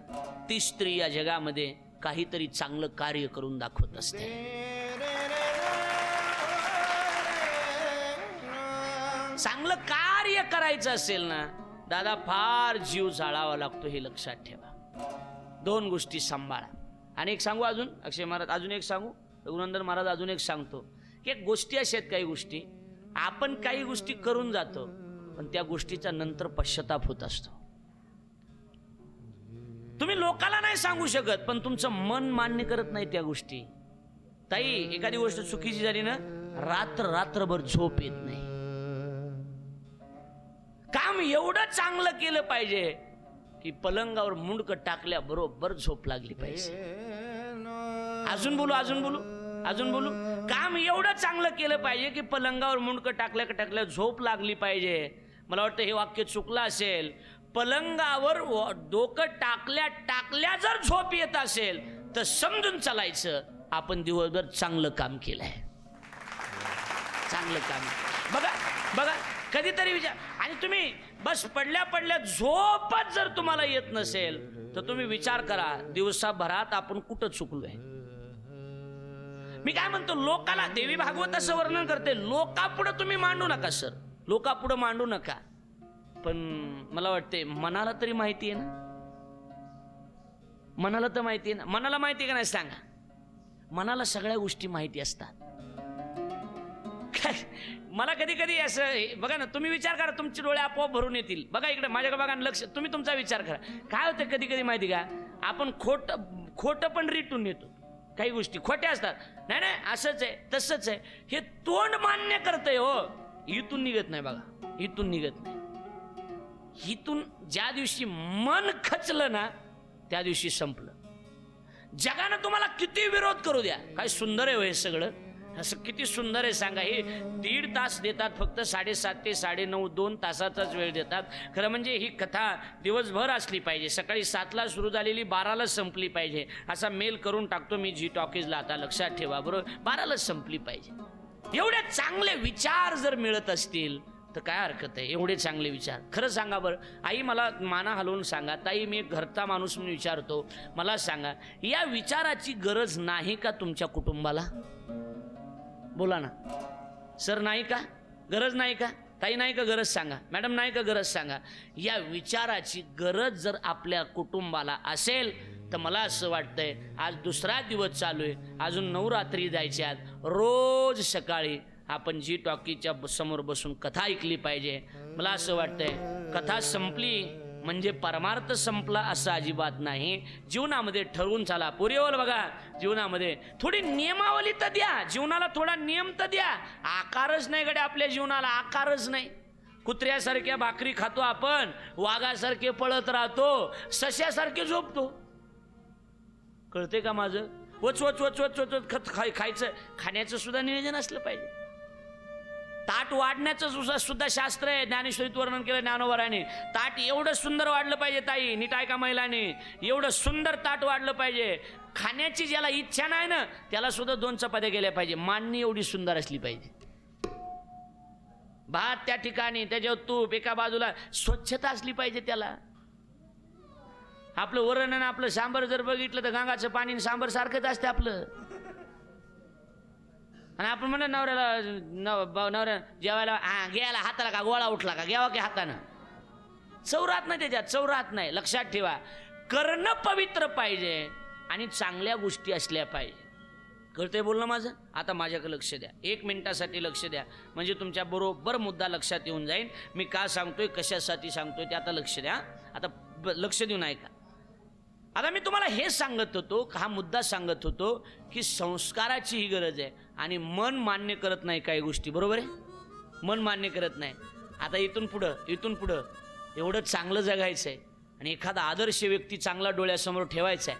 ती स्त्री या जगामध्ये काहीतरी चांगलं कार्य करून दाखवत असते. चांगलं कार्य करायचं असेल ना दादा, फार जीव जाळावा लागतो, हे लक्षात ठेवा. दोन गोष्टी सांभाळा. आणि एक सांगू अजून, अक्षय महाराज अजून एक सांगू, रघुनंदन महाराज अजून एक सांगतो की एक गोष्टी अशा आहेत, काही गोष्टी आपण काही गोष्टी करून जातो, पण त्या गोष्टीचा नंतर पश्चाताप होत असतो. तुम्ही लोकाला नाही सांगू शकत, पण तुमचं मन मान्य करत नाही त्या गोष्टी. ताई, एखादी गोष्ट चुकीची झाली ना, रात्रभर झोप येत नाही. काम एवढं चांगलं केलं पाहिजे की पलंगावर मुंडक टाकल्या बरोबर झोप लागली पाहिजे. अजून बोलू, अजून बोलू, अजून बोलू. काम एवढं चांगलं केलं पाहिजे की पलंगावर मुंडक टाकल्या झोप लागली पाहिजे. मला वाटतं हे वाक्य चुकलं असेल. पलंगावर डोकं टाकल्या जर झोप येत असेल तर समजून चालायचं आपण दिवसभर चांगलं काम केलंय, चांगलं काम. बघा बघा, कधीतरी विचार. आणि तुम्ही बस पडल्या झोपच जर तुम्हाला येत नसेल तर तुम्ही विचार करा, दिवसाभरात आपण कुठं चुकलोय. मी काय म्हणतो, लोकाला, देवी भागवत असं वर्णन करते, लोकापुढं तुम्ही मांडू नका सर, लोकापुढं मांडू नका. पण मला वाटते मनाला तरी माहिती आहे ना, मनाला तर माहिती आहे ना. मनाला माहिती आहे का नाही सांगा? मनाला सगळ्या गोष्टी माहिती असतात. मला कधी कधी असं बघा ना, तुम्ही विचार करा, तुमचे डोळे आपोआप भरून येतील. बघा इकडे माझ्याकडे बघा, लक्ष, तुम्ही तुमचा विचार करा. काय होतं कधी कधी माहिती का, आपण खोटं पण रिटून येतो. काही गोष्टी खोट्या असतात, नाही नाही असंच आहे तसंच आहे, हे तोंड मान्य करतंय हो, इथून निघत नाही. बघा, इथून निघत नाही. इथून ज्या दिवशी मन खचलं ना, त्या दिवशी संपलं. जगानं तुम्हाला किती विरोध करू द्या, काय सुंदर आहे हे सगळं, असं किती सुंदर आहे सांगा. हे 1.5 तास देतात फक्त, 7:30 ते 9:30 2 तासाचाच वेळ देतात. खरं म्हणजे ही कथा दिवसभर असली पाहिजे. सकाळी 7ला सुरू झालेली 12ला संपली पाहिजे, असा मेल करून टाकतो मी जी टॉकीजला. आता लक्षात ठेवा, बरोबर 12ला संपली पाहिजे. एवढे चांगले विचार जर मिळत असतील तर काय हरकत आहे? एवढे चांगले विचार खरं सांगा बरं. आई, मला माना हलवून सांगा. ताई, मी एक घरचा माणूस म्हणून विचारतो, मला सांगा, या विचाराची गरज नाही का तुमच्या कुटुंबाला? बोला ना सर, नाही का गरज? नाही का ताई? नाही का गरज? सांगा मॅडम, नाही का गरज? सांगा. या विचाराची गरज जर आपल्या कुटुंबाला असेल तर मला असं वाटतंय, आज 2रा दिवस चालू आहे, अजून 9 रात्री जायच्यात. रोज सकाळी आपण जी टॉकीच्या समोर बसून कथा ऐकली पाहिजे. मला असं वाटतंय, कथा संपली म्हणजे परमार्थ संपला असं अजिबात नाही. जीवनामध्ये ठरवून चाला. पुरेवल बघा, जीवनामध्ये थोडी नियमावली तर द्या, जीवनाला थोडा नियम तर द्या. आकारच नाही गड्या आपल्या जीवनाला, आकारच नाही. कुत्र्यासारख्या भाकरी खातो आपण, वाघासारखे पळत राहतो, सश्यासारखे झोपतो. कळते का माझं? वच वच वच वच वच खायचं, खाण्याचं सुद्धा नियोजन असलं पाहिजे. ताट वाढण्याचं सुद्धा शास्त्र आहे. ज्ञानेश्वरीत वर्णन केलं ज्ञानोबराने. ताट एवढं सुंदर वाढलं पाहिजे ताई, नीट ऐका महिलांनी, एवढं सुंदर ताट वाढलं पाहिजे. खाण्याची ज्याला इच्छा नाही ना त्याला सुद्धा 2 चपात्या केल्या पाहिजे. मांडणी एवढी सुंदर असली पाहिजे. भात त्या ठिकाणी, त्याच्यावर तूप, एका बाजूला स्वच्छता असली पाहिजे त्याला. आपलं वरण आणि आपलं सांबर जर बघितलं तर गंगाचं पाणी आणि सांबर सारखंच असते आपलं. आणि आपण म्हणलं नवऱ्या जेवायला घ्यायला हाताला का गोळा उठला का घ्यावा की हातानं, चव राहत नाही त्याच्यात, चव राहत नाही. लक्षात ठेवा, करणं पवित्र पाहिजे आणि चांगल्या गोष्टी असल्या पाहिजे. कळतंय बोलणं माझं? आता माझ्याकडे लक्ष द्या, 1 मिनिटासाठी लक्ष द्या, म्हणजे तुमच्या बरोबर मुद्दा लक्षात येऊन जाईल. मी का सांगतोय, कशासाठी सांगतोय ते आता लक्ष द्या. आता लक्ष देऊन ऐका. आता मी तुम्हाला हे सांगत होतो, हा मुद्दा सांगत होतो की संस्काराची ही गरज आहे आणि मन मान्य करत नाही काही गोष्टी. बरोबर आहे, मन मान्य करत नाही. आता इथून पुढं एवढं चांगलं जगायचं आहे आणि एखादा आदर्श व्यक्ती चांगला डोळ्यासमोर ठेवायचा आहे.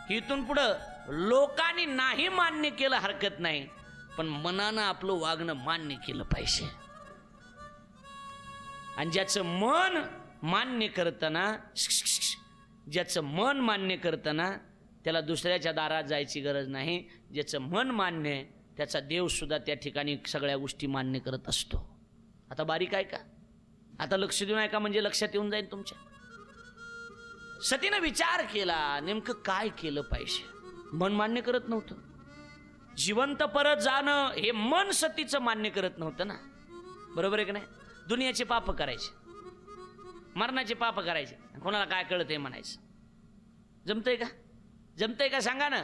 इथून पुढं लोकांनी नाही मान्य केलं हरकत नाही, पण मनानं आपलं वागणं मान्य केलं पाहिजे. आणि ज्याचं मन मान्य करताना त्याला दुसऱ्याच्या दारात जायची गरज नाही. ज्याचं मन मान्य आहे त्याचा देव सुद्धा त्या ठिकाणी सगळ्या गोष्टी मान्य करत असतो. आता बारीक आहे का? आता लक्ष देऊन ऐका, म्हणजे लक्षात येऊन जाईल तुमच्या. सतीनं विचार केला नेमकं काय केलं पाहिजे. मन मान्य करत नव्हतं. जिवंत परत जाणं हे मन सतीचं मान्य करत नव्हतं ना. बरोबर आहे की नाही? दुनियाचे पाप करायचे, मरणाचे पाप करायचे, कोणाला काय कळतंय म्हणायचं. जमतंय का सांगा ना?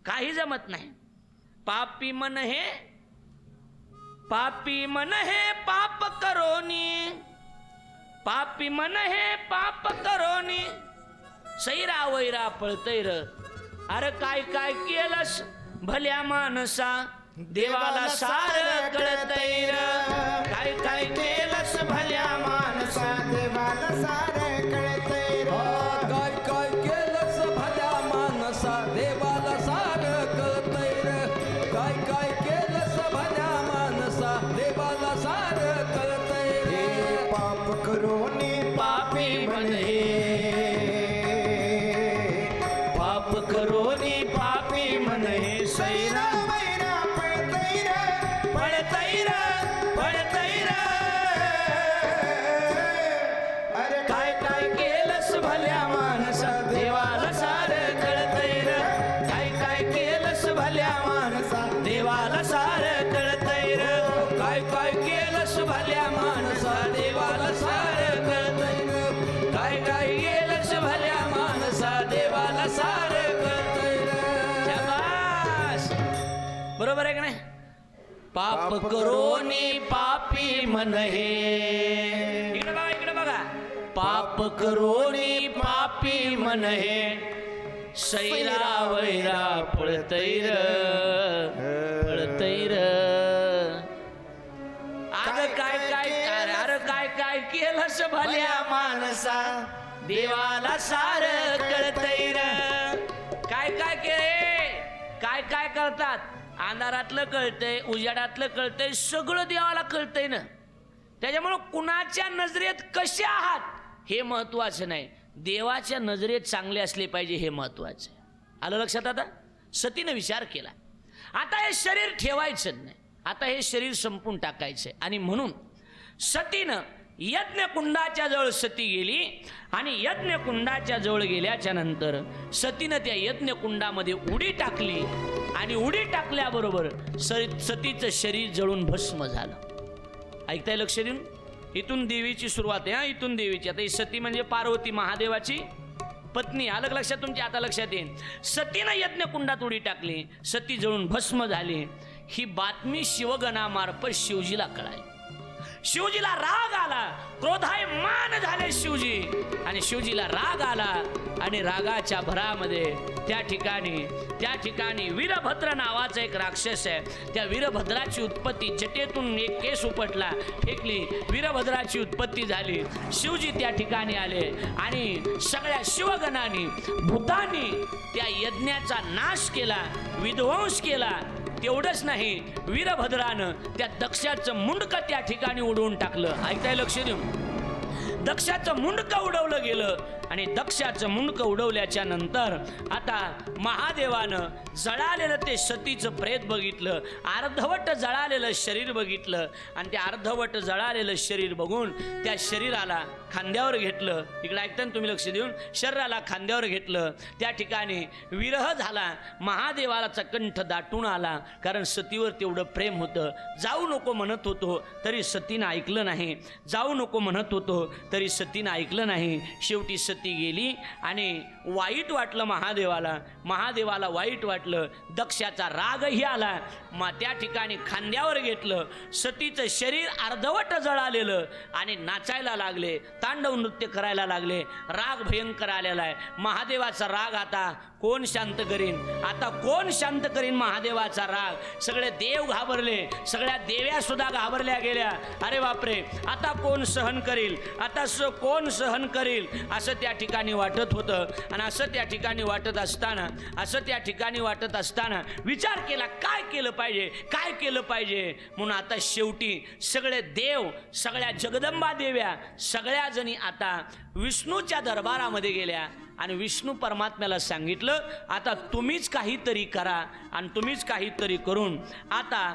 काही जमत नाही. पापी मन हे पाप करोनी, पापी मन हे पाप करोनी, सैरा वैरा पळतैर. अरे काय काय केलंस भल्या माणसा, देवाला सार कळतैर. काय काय केलंस भल्या माणसा, देवाला सार कळतैर. काय काय केलंस भल्या माणसा, देवाला सार कळतैर. काय काय केलंस भल्या माणसा, देवाला सार कळतैर. पाप करोनी पापी मन हे, पाप करोनी पापी मन हे, सैरा वैरा पळतैर, पळतैर. अरे काय काय केलंस भल्या माणसा, देवाला सार कळतैर. काय काय केलंस भल्या माणसा, देवाला सार कळतैर. काय काय केलंस भल्या माणसा, देवाला सार कळतैर. काय काय केलंस भल्या माणसा, देवाला सार कळतैर. शाबास. बरोबर आहे का नाही? पाप करोनी पापी मन हे. इकडे बघा. पाप करोनी पापी मन हे, सैरा वैरा पळतैर. अरे काय काय केलंस भल्या माणसा, देवाला सार कळतैर. काय करतात? अंधारातलं कळतंय, उजाडातलं कळतंय, सगळं देवाला कळतंय ना. त्याच्यामुळं कुणाच्या नजरेत कसे आहात हे महत्वाचं नाही, देवाच्या नजरेत चांगले असले पाहिजे हे महत्वाचं आहे. आलं लक्षात? आता सतीनं विचार केला, आता हे शरीर ठेवायचं नाही, आता हे शरीर संपून टाकायचंय. आणि म्हणून सतीनं यज्ञकुंडाच्या जवळ सती गेली आणि यज्ञकुंडाच्या जवळ गेल्याच्या नंतर सतीनं त्या यज्ञकुंडामध्ये उडी टाकली आणि उडी टाकल्याबरोबर सतीचं शरीर जळून भस्म झालं. ऐकताय लक्ष देऊन? इथून देवीची सुरुवात आहे. इथून देवीची. आता ही सती म्हणजे पार्वती महादेवाची पत्नी. अलग लक्षात तुमच्या? आता लक्षात येईल. सतीनं यज्ञकुंडात उडी टाकली, सती जळून भस्म झाली. ही बातमी शिवगणामार्फत शिवजीला कळाली. शिवजीला राग आला, क्रोधायमान झाले शिवजी. आणि शिवजीला राग आला आणि रागाच्या भरामध्ये त्या ठिकाणी वीरभद्र नावाचा एक राक्षस आहे. त्या वीरभद्राची उत्पत्ती, जटेतून एक केस उपटला, फेकली, वीरभद्राची उत्पत्ती झाली. शिवजी त्या ठिकाणी आले आणि सगळ्या शिवगणांनी, भूतांनी त्या यज्ञाचा नाश केला, विध्वंस केला. तेवढंच नाही, वीरभद्रानं त्या दक्षाचं मुंडकं त्या ठिकाणी उडवून टाकलं. ऐकताय लक्ष देऊन? दक्षाचं मुंडकं उडवलं गेलं आणि दक्षाचं मुंडकं उडवल्याच्या नंतर आता महादेवानं जळालेलं ते सतीचं प्रेत बघितलं, अर्धवट जळालेलं शरीर बघितलं आणि ते अर्धवट जळालेलं शरीर बघून त्या शरीराला खांद्यावर घेतलं. इकडे ऐकता ना तुम्ही लक्ष देऊन? शरीराला खांद्यावर घेतलं. त्या ठिकाणी विरह झाला. महादेवाचा कंठ दाटून आला, कारण सतीवर तेवढं प्रेम होतं. जाऊ नको म्हणत होतो तरी सतीनं ऐकलं नाही, जाऊ नको म्हणत होतो तरी सतीनं ऐकलं नाही. शेवटी सती गेली आणि वाईट वाटलं महादेवाला. महादेवाला वाईट वाटलं, दक्षाचा रागही आला. मग त्या ठिकाणी खांद्यावर घेतलं, सतीचं शरीर अर्धवट जळालेलं आणि नाचायला लागले, तांडव नृत्य करायला लागले. राग भयंकर आलेला आहे. महादेवाचा राग आता कोण शांत करीन? आता कोण शांत करीन महादेवाचा राग? सगळे देव घाबरले, सगळ्या देव्या सुद्धा घाबरल्या गेल्या. अरे बापरे, आता कोण सहन करील? आता कोण सहन करील? असं त्या ठिकाणी वाटत होतं. आणि असं त्या ठिकाणी वाटत असताना विचार केला, काय केलं पाहिजे, काय केलं पाहिजे? म्हणून आता शेवटी सगळे देव, सगळ्या जगदंबा देव्या सगळ्या जणी आता विष्णूच्या दरबारामध्ये गेल्या आणि विष्णू परमात्म्याला सांगितलं, आता तुम्हीच काहीतरी करा. आणि तुम्हीच काहीतरी करून आता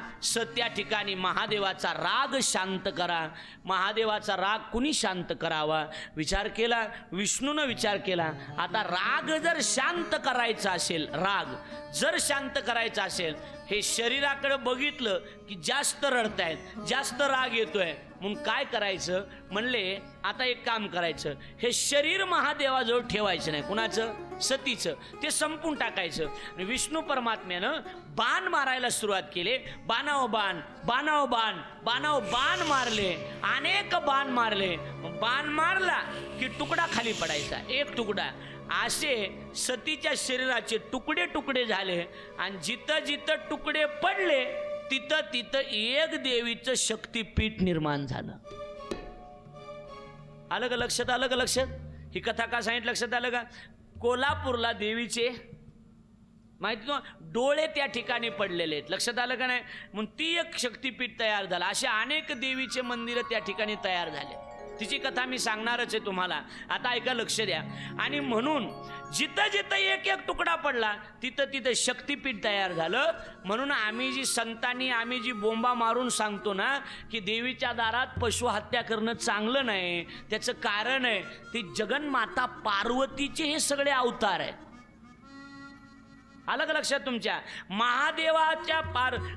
त्या ठिकाणी महादेवाचा राग शांत करा. महादेवाचा राग कुणी शांत करावा? विचार केला, विष्णूनं विचार केला. आता राग जर शांत करायचा असेल, राग जर शांत करायचा असेल, हे शरीराकडे बघितलं की जास्त रडतायत, जास्त राग येतोय, म्हणून काय करायचं? म्हणले आता एक काम करायचं, हे शरीर महादेवाजवळ ठेवायचं नाही. कुणाचं? सतीचं. ते संपून टाकायचं. आणि विष्णू परमात्म्यानं बाण मारायला सुरुवात केली. बाणाव बाण, बाणाव बाण, बाणाव बाण मारले, अनेक बाण मारले. बाण मारला की तुकडा खाली पडायचा, एक तुकडा. असे सतीच्या शरीराचे तुकडे तुकडे झाले आणि जिथं जिथं तुकडे पडले तिथं तिथं एक देवीचं शक्तिपीठ निर्माण झालं. आलं का लक्षात? आलं का लक्षात? ही कथा का सांगितलं लक्षात आलं का? कोल्हापूरला देवीचे माहिती ना डोळे त्या ठिकाणी पडलेले आहेत. लक्षात आलं का नाही? म्हणून ती एक शक्तिपीठ तयार झाला. असे अनेक देवीचे मंदिरं त्या ठिकाणी तयार झाले. तिची कथा मी सांगणारच आहे तुम्हाला. आता ऐका, लक्ष द्या. आणि म्हणून जिथं जिथं एक एक तुकडा पडला तिथं तिथं शक्तिपीठ तयार झालं. म्हणून आम्ही जी संतांनी आम्ही जी बोंबा मारून सांगतो ना की देवीच्या दारात पशु हत्या करणं चांगलं नाही, त्याचं कारण आहे ती जगन्माता पार्वतीचे हे सगळे अवतार आहेत. आलं का लक्षात तुमच्या? महादेवाच्या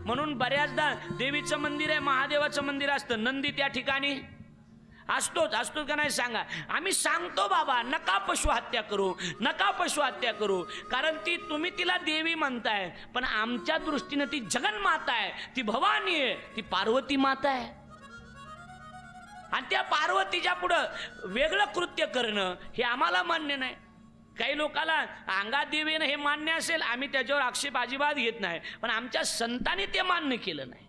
म्हणून बऱ्याचदा देवीचं मंदिर आहे, महादेवाचं मंदिर असतं, नंदी त्या ठिकाणी असतोच का नाही सांगा? आम्ही सांगतो बाबा नका पशु हत्या करू, नका पशु हत्या करू, कारण ती तुम्ही तिला देवी म्हणताय, पण आमच्या दृष्टीने ती जगन्माता आहे, ती भवानी आहे, ती पार्वती माता आहे. आणि त्या पार्वतीच्या पुढं वेगळं कृत्य करणं हे आम्हाला मान्य नाही. काही लोकांना अंगात देवीनं हे मान्य असेल, आम्ही त्याच्यावर आक्षेप अजिबात घेत नाही, पण आमच्या संतांनी ते मान्य केलं नाही.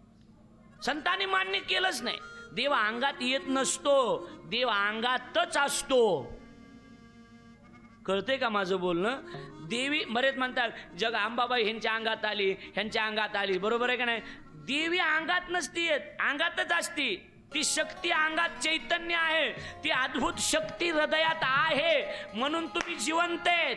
संतांनी मान्य केलंच नाही. देव अंगात येत नसतो, देव अंगातच असतो. कळतंय का माझं बोलणं? देवी बरेच म्हणतात जग अंबाबाई ह्यांच्या अंगात आली, ह्यांच्या अंगात आली, बरोबर आहे का नाही? देवी अंगात नसती येत, अंगातच असती. ती शक्ती अंगात चैतन्य आहे, ती अद्भुत शक्ती हृदयात आहे, म्हणून तुम्ही जिवंत आहेत.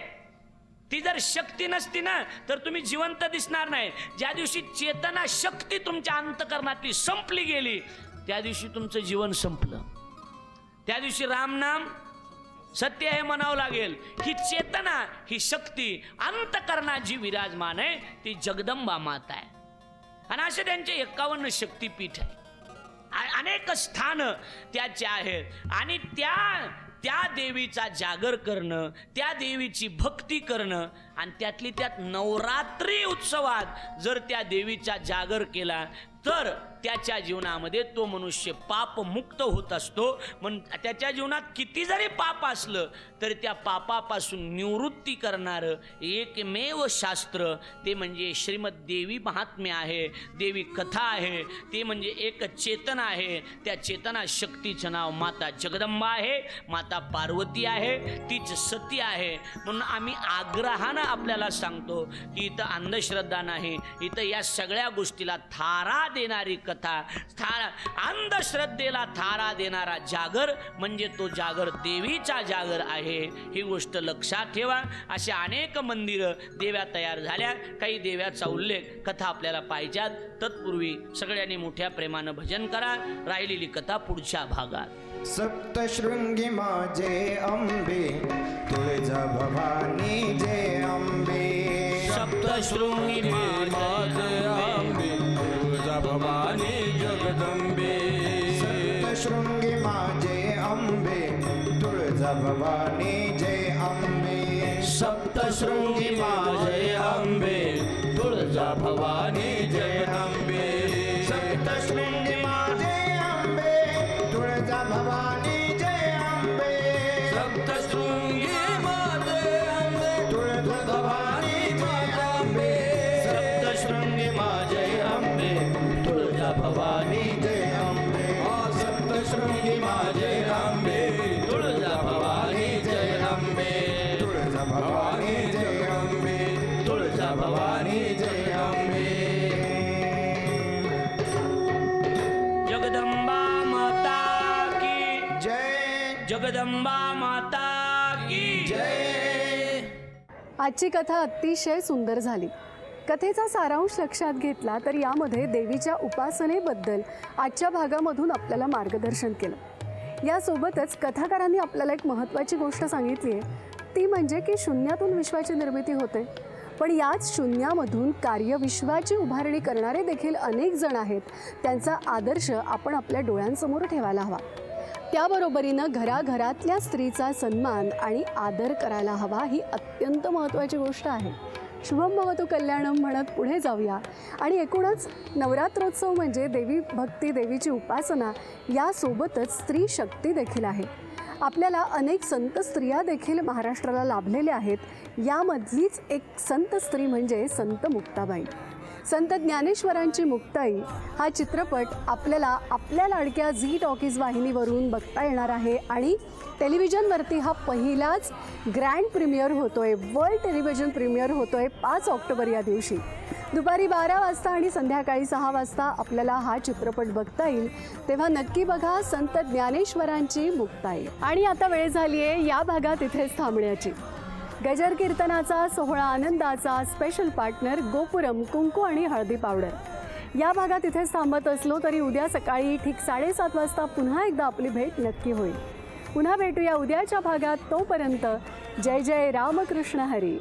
ती जर शक्ती नसती ना तर तुम्ही जिवंत दिसणार नाही. ज्या दिवशी चेतना शक्ती तुमच्या अंतःकरणातली संपली गेली त्या दिवशी तुमचं जीवन संपलं. त्या दिवशी रामनाम सत्य हे म्हणावं लागेल. ही चेतना, ही शक्ती अंतःकरणात जी विराजमान आहे ती जगदंबा माता आहे. आणि असे त्यांचे 51 शक्तिपीठ आहे, अनेक स्थान त्याचे आहेत. आणि त्या देवीचा जागर करणं, त्या देवीची भक्ती करणं, आणि त्यातली त्यात नवरात्री उत्सवात जर त्या देवीचा जागर केला तर त्याच्या जीवनामध्ये तो मनुष्य पापमुक्त होत असतो. म्हणून त्याच्या जीवनात किती जरी पाप असलं तर त्या पापापासून निवृत्ती करणारं एकमेव शास्त्र ते म्हणजे श्रीमद देवी महात्म्य आहे, देवी कथा आहे. ते म्हणजे एक चेतना आहे. त्या चेतना शक्तीचं नाव माता जगदंबा आहे, माता पार्वती आहे, तीच सती आहे. म्हणून आम्ही आग्रहानं आपल्याला सांगतो की इथं अंधश्रद्धा नाही, इथं या सगळ्या गोष्टीला थारा देणारी कथा, अंधश्रद्धेला थारा देणारा जागर म्हणजे तो जागर देवीचा जागर आहे. ही गोष्ट लक्षात ठेवा. अशा अनेक मंदिरं देव्या तयार झाल्या. काही देव्याचा उल्लेख कथा आपल्याला पाहिजेत. तत्पूर्वी सगळ्यांनी मोठ्या प्रेमानं भजन करा. राहिलेली कथा पुढच्या भागात. सप्तशृंगी माझे अंबे तुळजा भवानी जय अंबे. सप्तशृंगी माझे अंबे तुळजा भवानी जगदंबे. सप्तशृंगी माझे अंबे तुळजा भवानी जय अंबे. सप्तशृंगी माझे अंबे तुळजा भवानी जय अंबे. सप्तशृंगी माझे अंबे तुळजा भवानी जय अंबे. सप्तशृंगी माझे अंबे तुळजा भवानी जय अंबे. सप्तशृंगी माझे अंबे तुळजा भवानी जय अंबे. सप्तशृंगी माझे अंबे तुळजा भवानी जय अंबे. तुळजा भवानी जय अंबे. तुळजा भवानी जय अंबे. जगदंबा माता की जय. जगदंबा माता की जय. आजची कथा अतिशय सुंदर झाली. कथेचा सारांश लक्षात घेतला तर यामध्ये देवीच्या उपासनेबद्दल आजच्या भागामधून आपल्याला मार्गदर्शन केलं. यासोबतच कथाकारांनी आपल्याला एक महत्त्वाची गोष्ट सांगितली आहे, ती म्हणजे की शून्यातून विश्वाची निर्मिती होते, पण याच शून्यामधून कार्यविश्वाची उभारणी करणारे देखील अनेक जण आहेत. त्यांचा आदर्श आपण आपल्या डोळ्यांसमोर ठेवायला हवा. त्याबरोबरीनं घराघरातल्या स्त्रीचा सन्मान आणि आदर करायला हवा. ही अत्यंत महत्त्वाची गोष्ट आहे. शुभम भवतु कल्याणम म्हणत पुढे जाऊया. आणि एकूणच नवरात्रोत्सव म्हणजे देवी भक्ती, देवीची उपासना, यासोबतच स्त्री शक्ती देखील आहे. आपल्याला अनेक संत स्त्रिया देखील महाराष्ट्राला लाभलेल्या आहेत. यामधलीच एक संत स्त्री म्हणजे संत मुक्ताबाई. संत ज्ञानेश्वरांची मुक्ताई हा चित्रपट आपल्याला आपल्या लाडक्या झी टॉकीज वाहिनीवरून बघता येणार आहे. आणि टेलिव्हिजनवरती हा पहिलाच ग्रँड प्रीमियर होतोय, वर्ल्ड टेलिव्हिजन प्रीमियर होतोय 5 ऑक्टोबर या दिवशी. दुपारी 12 वाजता आणि संध्याकाळी 6 वाजता आपल्याला हा चित्रपट बघता येईल. तेव्हा नक्की बघा संत ज्ञानेश्वरांची मुक्ताई. आणि आता वेळ झाली आहे या भागात इथेच थांबण्याची. गजर कीर्तनाचा सोहळा आनंदाचा स्पेशल पार्टनर गोपुरम कुंकू आणि हळदी पावडर. या भागात इथेच थांबत असलो तरी उद्या सकाळी ठीक 7:30 वाजता पुन्हा एकदा आपली भेट नक्की होईल. पुन्हा भेटूया उद्याच्या भागात. तोपर्यंत जय जय रामकृष्ण हरी.